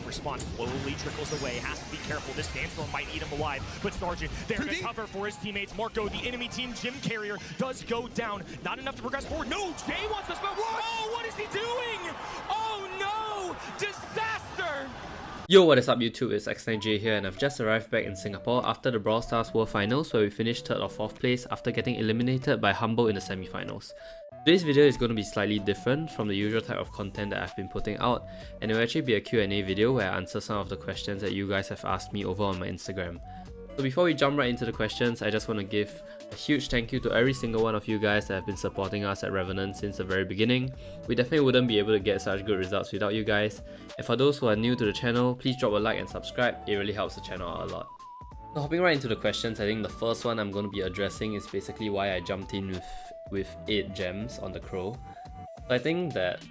response slowly trickles away. Has to be careful. This Sandstorm might eat him alive. But Sergeant there to cover for his teammates. Marco, the enemy team Gym Carrier, does go down. Not enough to progress forward. No, Jay wants to spell. Oh, what is he doing? Oh no! Disaster! Yo, what is up YouTube, it's X9J here and I've just arrived back in Singapore after the Brawl Stars World Finals where we finished 3rd or 4th place after getting eliminated by Humble in the semi-finals. Today's video is going to be slightly different from the usual type of content that I've been putting out, and it will actually be a Q&A video where I answer some of the questions that you guys have asked me over on my Instagram. So before we jump right into the questions, I just want to give a huge thank you to every single one of you guys that have been supporting us at Revenant since the very beginning. We definitely wouldn't be able to get such good results without you guys. And for those who are new to the channel, please drop a like and subscribe, it really helps the channel out a lot. So hopping right into the questions, I think the first one I'm going to be addressing is basically why I jumped in with 8 gems on the Crow. So I think that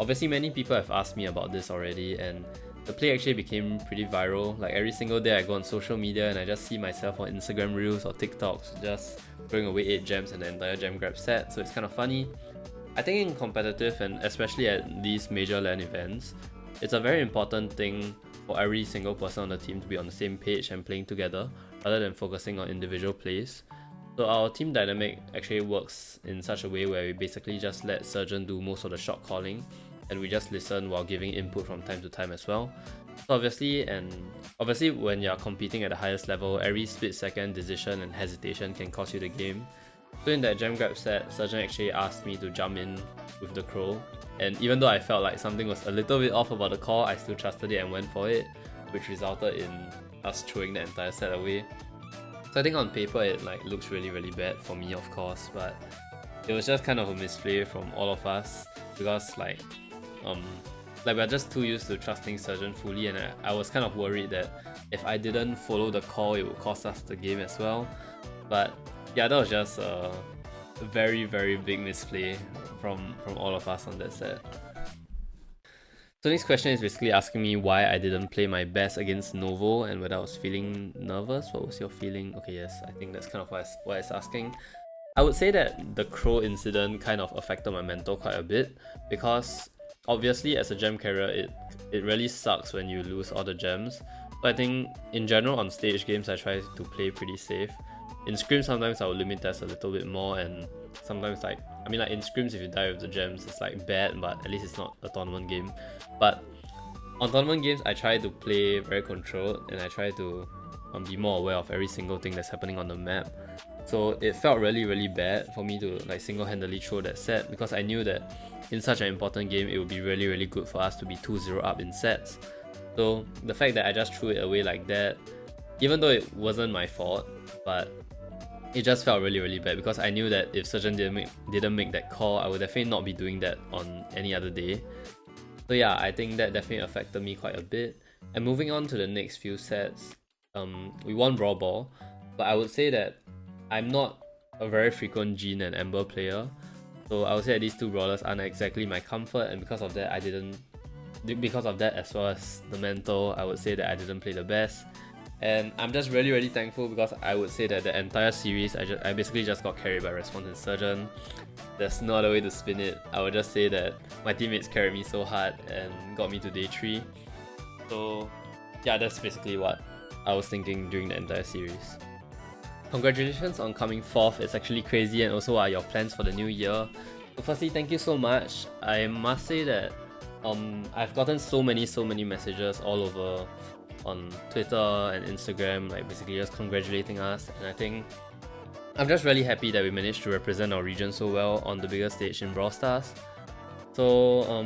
obviously many people have asked me about this already, and the play actually became pretty viral. Like every single day I go on social media and I just see myself on Instagram Reels or TikToks just throwing away 8 gems and the entire gem grab set, so it's kind of funny. I think in competitive and especially at these major LAN events, it's a very important thing for every single person on the team to be on the same page and playing together rather than focusing on individual plays. So our team dynamic actually works in such a way where we basically just let Surgeon do most of the shot calling and we just listen while giving input from time to time as well. So obviously when you're competing at the highest level, every split second decision and hesitation can cost you the game. So in that gem grab set, Surgeon actually asked me to jump in with the Crow, and even though I felt like something was a little bit off about the call, I still trusted it and went for it, which resulted in us throwing the entire set away. So I think on paper it looks really bad for me, of course, but it was just kind of a misplay from all of us because we're just too used to trusting Surgeon fully, and I was kind of worried that if I didn't follow the call, it would cost us the game as well. But yeah, that was just a very big misplay from all of us on that set. So next question is basically asking me why I didn't play my best against Novo and whether I was feeling nervous. What was your feeling? Okay, yes, I think that's kind of what it's asking. I would say that the Crow incident kind of affected my mental quite a bit because obviously as a gem carrier it really sucks when you lose all the gems. So I think in general on stage games I try to play pretty safe. In scrims sometimes I will limit test a little bit more, and sometimes in scrims if you die with the gems it's bad, but at least it's not a tournament game. But on tournament games I try to play very controlled and I try to be more aware of every single thing that's happening on the map. So it felt really bad for me to single-handedly throw that set because I knew that in such an important game it would be really good for us to be 2-0 up in sets. So the fact that I just threw it away like that, even though it wasn't my fault, but it just felt really bad because I knew that if Surgeon didn't make that call, I would definitely not be doing that on any other day. So yeah, I think that definitely affected me quite a bit. And moving on to the next few sets, we won Brawl Ball, but I would say that I'm not a very frequent Jean and Ember player. So I would say that these two brawlers aren't exactly my comfort, and because of that as well as the mental, I would say that I didn't play the best. And I'm just really thankful because I would say that the entire series I basically just got carried by Response and Surgeon. There's no other way to spin it. I would just say that my teammates carried me so hard and got me to day 3. So yeah, that's basically what I was thinking during the entire series. Congratulations on coming 4th, it's actually crazy, and also what are your plans for the new year? So firstly, thank you so much. I must say that I've gotten so many messages all over on Twitter and Instagram, basically just congratulating us, and I think I'm just really happy that we managed to represent our region so well on the biggest stage in Brawl Stars. So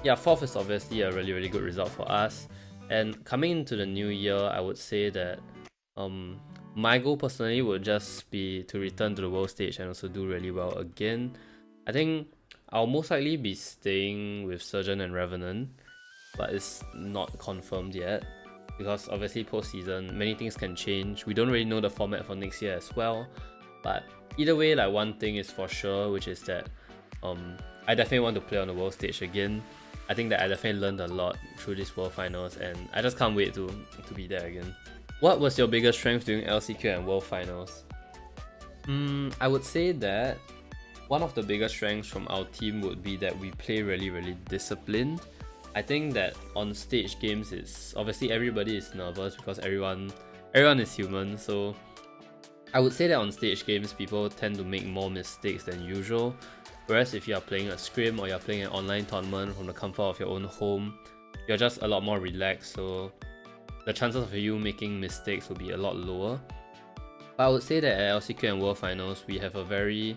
yeah, 4th is obviously a really good result for us, and coming into the new year I would say that my goal personally would just be to return to the world stage and also do really well again. I think I'll most likely be staying with Surgeon and Revenant, but it's not confirmed yet because obviously post-season many things can change. We don't really know the format for next year as well, but either way, one thing is for sure, which is that I definitely want to play on the world stage again. I think that I definitely learned a lot through this world finals, and I just can't wait to be there again. What was your biggest strength during LCQ and world finals? I would say that one of the biggest strengths from our team would be that we play really disciplined. I think that on stage games, it's obviously everybody is nervous because everyone is human. So I would say that on stage games, people tend to make more mistakes than usual. Whereas if you are playing a scrim or you're playing an online tournament from the comfort of your own home, you're just a lot more relaxed. So the chances of you making mistakes will be a lot lower. But I would say that at LCQ and World Finals, we have very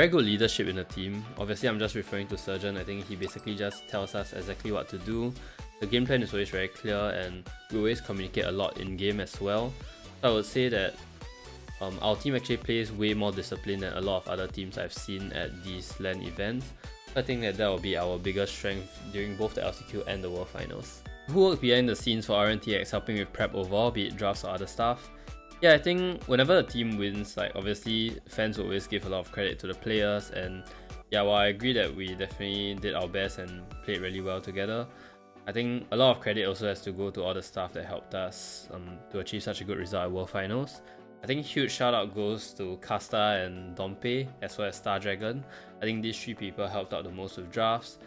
good leadership in the team. Obviously, I'm just referring to Surgeon. I think he basically just tells us exactly what to do. The game plan is always very clear, and we always communicate a lot in game as well. So I would say that our team actually plays way more disciplined than a lot of other teams I've seen at these LAN events. I think that will be our biggest strength during both the LCQ and the World Finals. Who worked behind the scenes for RNTX helping with prep overall, be it drafts or other stuff? Yeah, I think whenever the team wins, like obviously fans will always give a lot of credit to the players, and yeah, while I agree that we definitely did our best and played really well together, I think a lot of credit also has to go to all the staff that helped us to achieve such a good result at World Finals. I think huge shout out goes to Kasta and Dompe as well as Star Dragon. I think these three people helped out the most with drafts.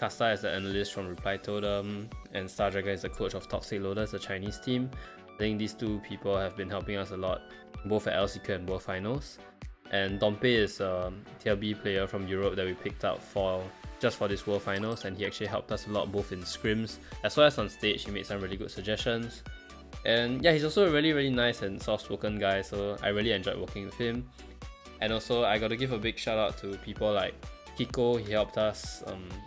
Kasta is the analyst from Reply Totem, and Star Dragon is the coach of Toxic Loaders, the Chinese team. I think these two people have been helping us a lot, both at LCQ and World Finals. And Dompe is a Tier B player from Europe that we picked up just for this World Finals, and he actually helped us a lot both in scrims as well as on stage. He made some really good suggestions. And yeah, he's also a really nice and soft-spoken guy, so I really enjoyed working with him. And also, I got to give a big shout out to people like Kiko. He helped us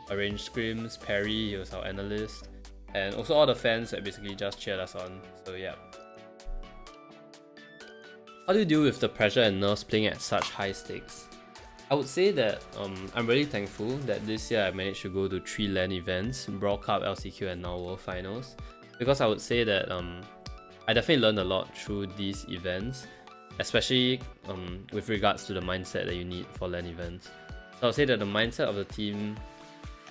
arrange scrims. Perry, he was our analyst. And also all the fans that basically just cheered us on, so yeah. How do you deal with the pressure and nerves playing at such high stakes? I would say that I'm really thankful that this year I managed to go to 3 LAN events, Brawl Cup, LCQ and now World Finals. Because I would say that I definitely learned a lot through these events, especially with regards to the mindset that you need for LAN events. So I would say that the mindset of the team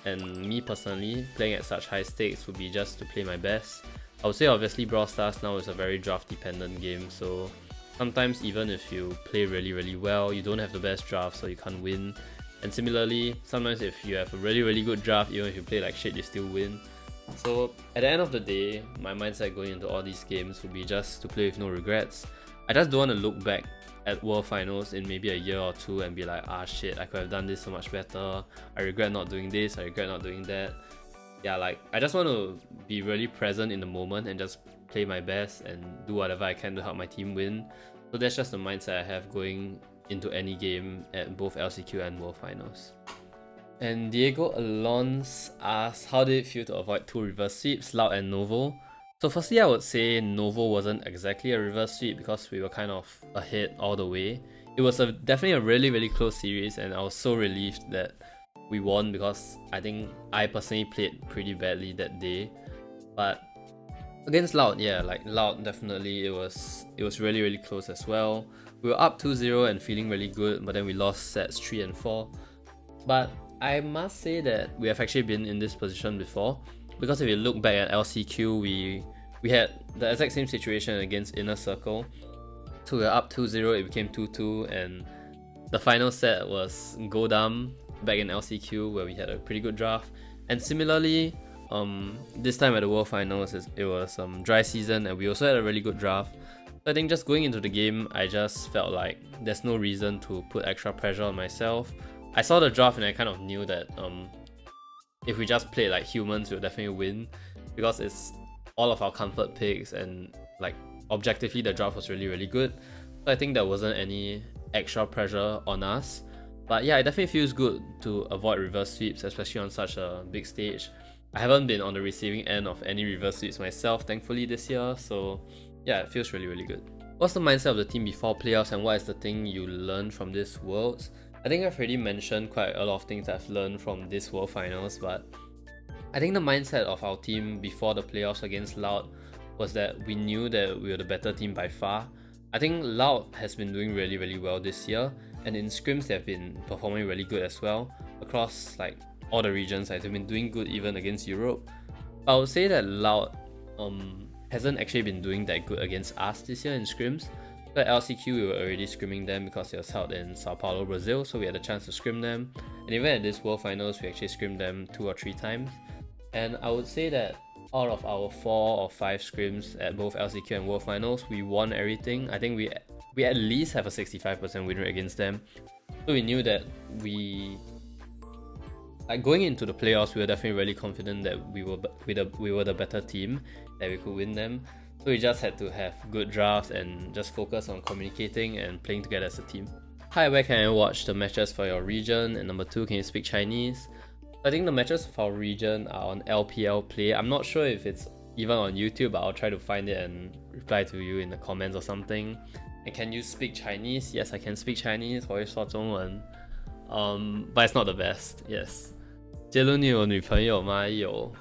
and me personally playing at such high stakes would be just to play my best. I would say obviously Brawl Stars now is a very draft dependent game, so sometimes even if you play really well, you don't have the best draft, so you can't win. And similarly, sometimes if you have a really good draft, even if you play like shit, you still win. So at the end of the day, my mindset going into all these games would be just to play with no regrets. I just don't want to look back at World Finals in maybe a year or two and be like, ah shit, I could have done this so much better, I regret not doing this, I regret not doing that. Yeah, like I just want to be really present in the moment and just play my best and do whatever I can to help my team win. So that's just the mindset I have going into any game at both LCQ and World Finals. And Diego Alonso asks, how did it feel to avoid 2 reverse sweeps, Loud and Novo? So firstly, I would say Novo wasn't exactly a reverse sweep because we were kind of ahead all the way. It was definitely a really close series, and I was so relieved that we won because I think I personally played pretty badly that day. But against Loud, yeah, like Loud definitely it was really close as well. We were up 2-0 and feeling really good, but then we lost sets 3 and 4. But I must say that we have actually been in this position before, because if you look back at LCQ, we had the exact same situation against Inner Circle. So we were up 2-0, it became 2-2, and the final set was Godam back in LCQ where we had a pretty good draft. And similarly, this time at the World Finals, it was dry season and we also had a really good draft. So I think just going into the game, I just felt like there's no reason to put extra pressure on myself. I saw the draft and I kind of knew that if we just played like humans, we'll definitely win, because it's all of our comfort picks and like objectively the draft was really good. So I think there wasn't any extra pressure on us. But yeah, it definitely feels good to avoid reverse sweeps, especially on such a big stage. I haven't been on the receiving end of any reverse sweeps myself, thankfully, this year. So yeah, it feels really good. What's the mindset of the team before playoffs, and what is the thing you learned from this Worlds? I think I've already mentioned quite a lot of things I've learned from this World Finals, but I think the mindset of our team before the playoffs against Loud was that we knew that we were the better team by far. I think Loud has been doing really well this year, and in scrims they've been performing really good as well across like all the regions. Like, they've been doing good even against Europe. I would say that Loud hasn't actually been doing that good against us this year in scrims. So at LCQ we were already scrimming them because it was held in Sao Paulo, Brazil, so we had a chance to scrim them. and even at this World Finals we actually scrimmed them 2 or 3 times. And I would say that out of our 4 or 5 scrims at both LCQ and World Finals, we won everything. I think we at least have a 65% win rate against them. So we knew that going into the playoffs, we were definitely really confident that we were the better team, that we could win them. So we just had to have good drafts and just focus on communicating and playing together as a team. Hi, where can I watch the matches for your region? And number 2, can you speak Chinese? I think the matches of our region are on LPL Play. I'm not sure if it's even on YouTube, but I'll try to find it and reply to you in the comments or something. And can you speak Chinese? Yes, I can speak Chinese. 我会说中文. But it's not the best. Yes. 杰伦，你有女朋友吗？有。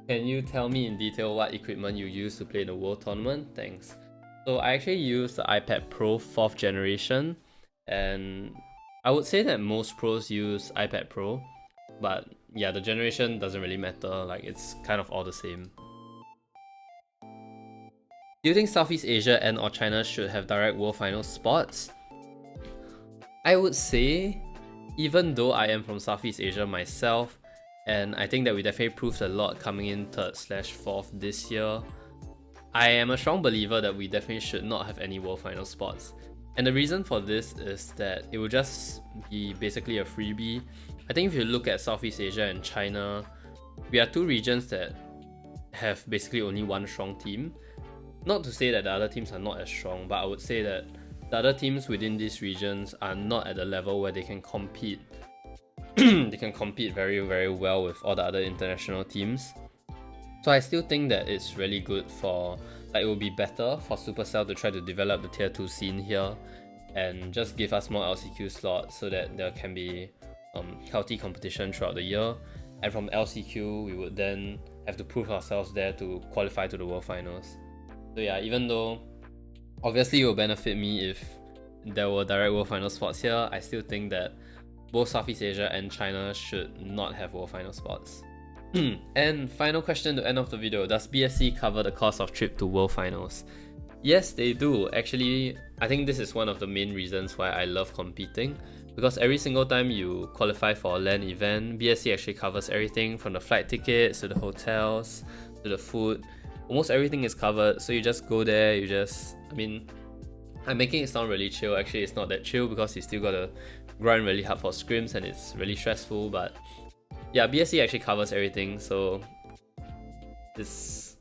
Can you tell me in detail what equipment you use to play the World Tournament? Thanks. So I actually use the iPad Pro 4th generation, and I would say that most pros use iPad Pro, but yeah, the generation doesn't really matter, like it's kind of all the same. Do you think Southeast Asia and or China should have direct World Final spots? I would say, even though I am from Southeast Asia myself, and I think that we definitely proved a lot coming in 3rd/4th this year, I am a strong believer that we definitely should not have any World Final spots. And the reason for this is that it will just be basically a freebie. I think if you look at Southeast Asia and China, we are 2 regions that have basically only 1 strong team. Not to say that the other teams are not as strong, but I would say that the other teams within these regions are not at the level where they can compete. They can compete very, very well with all the other international teams. So I still think that it's really good for, like, it will be better for Supercell to try to develop the tier 2 scene here and just give us more LCQ slots so that there can be healthy competition throughout the year. And from LCQ, we would then have to prove ourselves there to qualify to the World Finals. So yeah, even though obviously it will benefit me if there were direct World Final spots here, I still think that both Southeast Asia and China should not have World Final spots. And final question to end off the video, does BSC cover the cost of trip to World Finals? Yes, they do. Actually, I think this is one of the main reasons why I love competing, because every single time you qualify for a LAN event, BSC actually covers everything from the flight tickets to the hotels to the food. Almost everything is covered, so you just go there, I'm making it sound really chill. Actually, it's not that chill because you still gotta grind really hard for scrims and it's really stressful, but yeah, BSC actually covers everything, so it's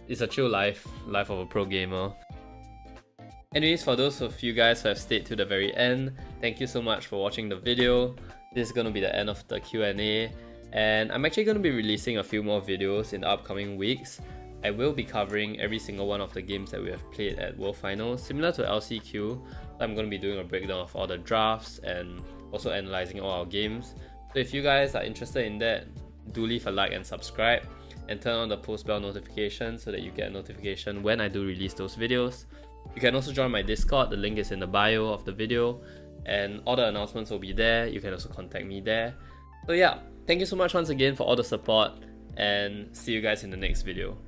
a chill life of a pro gamer. Anyways, for those of you guys who have stayed to the very end, thank you so much for watching the video. This is going to be the end of the Q&A, and I'm actually going to be releasing a few more videos in the upcoming weeks. I will be covering every single one of the games that we have played at World Finals, similar to LCQ. I'm going to be doing a breakdown of all the drafts and also analyzing all our games. So if you guys are interested in that, do leave a like and subscribe, and turn on the post bell notification so that you get a notification when I do release those videos. You can also join my Discord, the link is in the bio of the video, and all the announcements will be there. You can also contact me there. So yeah, thank you so much once again for all the support, and see you guys in the next video.